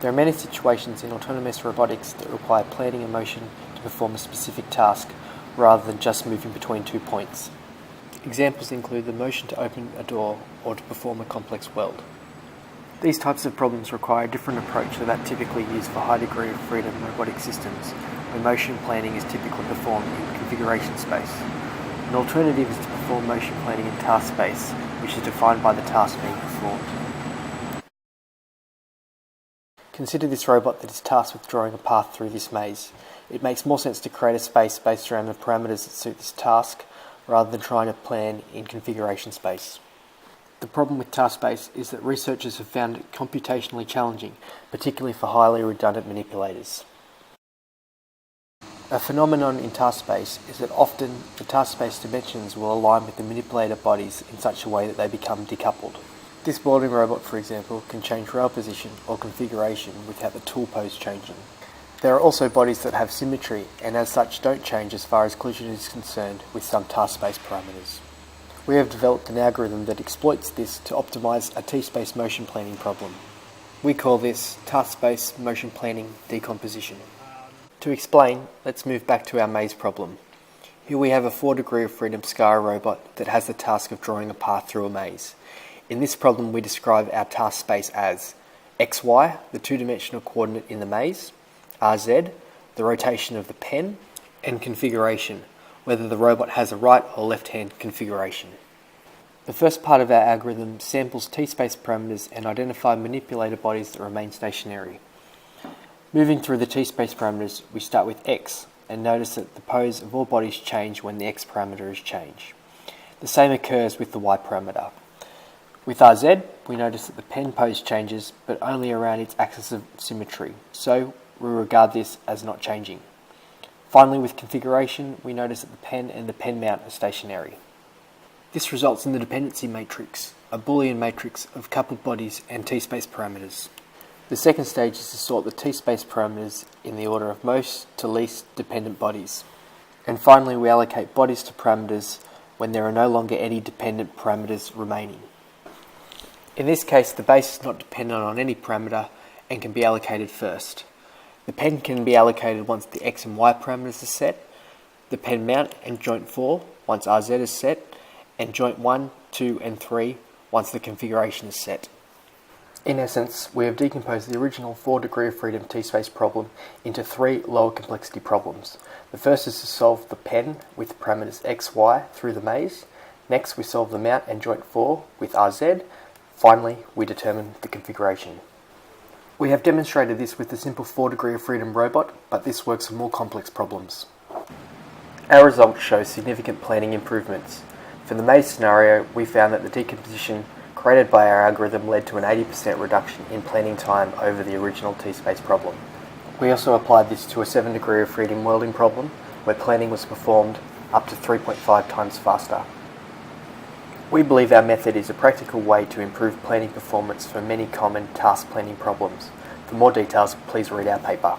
There are many situations in autonomous robotics that require planning and motion to perform a specific task, rather than just moving between 2 points. Examples include the motion to open a door or to perform a complex weld. These types of problems require a different approach to that typically used for high degree of freedom robotic systems, where motion planning is typically performed in configuration space. An alternative is to perform motion planning in task space, which is defined by the task being performed. Consider this robot that is tasked with drawing a path through this maze. It makes more sense to create a space based around the parameters that suit this task, rather than trying to plan in configuration space. The problem with task space is that researchers have found it computationally challenging, particularly for highly redundant manipulators. A phenomenon in task space is that often the task space dimensions will align with the manipulator bodies in such a way that they become decoupled. This welding robot, for example, can change rail position or configuration without the tool pose changing. There are also bodies that have symmetry and as such don't change as far as collision is concerned with some task space parameters. We have developed an algorithm that exploits this to optimize a T-space motion planning problem. We call this task space motion planning decomposition. To explain, let's move back to our maze problem. Here we have a 4 degree of freedom SCARA robot that has the task of drawing a path through a maze. In this problem we describe our task space as xy, the 2-dimensional coordinate in the maze, rz, the rotation of the pen, and configuration, whether the robot has a right or left-hand configuration. The first part of our algorithm samples T-space parameters and identifies manipulator bodies that remain stationary. Moving through the T-space parameters, we start with x and notice that the pose of all bodies change when the x parameter is changed. The same occurs with the y parameter. With rz, we notice that the pen pose changes, but only around its axis of symmetry, so we regard this as not changing. Finally, with configuration, we notice that the pen and the pen mount are stationary. This results in the dependency matrix, a Boolean matrix of coupled bodies and T-space parameters. The second stage is to sort the T-space parameters in the order of most to least dependent bodies. And finally, we allocate bodies to parameters when there are no longer any dependent parameters remaining. In this case, the base is not dependent on any parameter and can be allocated first. The pen can be allocated once the x and y parameters are set, the pen mount and joint 4 once rz is set, and joint 1, 2 and 3 once the configuration is set. In essence, we have decomposed the original 4 degree of freedom T-space problem into 3 lower complexity problems. The first is to solve the pen with parameters x, y through the maze. Next, we solve the mount and joint 4 with rz. Finally, we determine the configuration. We have demonstrated this with the simple 4 degree of freedom robot, but this works for more complex problems. Our results show significant planning improvements. For the maze scenario, we found that the decomposition created by our algorithm led to an 80% reduction in planning time over the original T-space problem. We also applied this to a 7 degree of freedom welding problem, where planning was performed up to 3.5 times faster. We believe our method is a practical way to improve planning performance for many common task planning problems. For more details, please read our paper.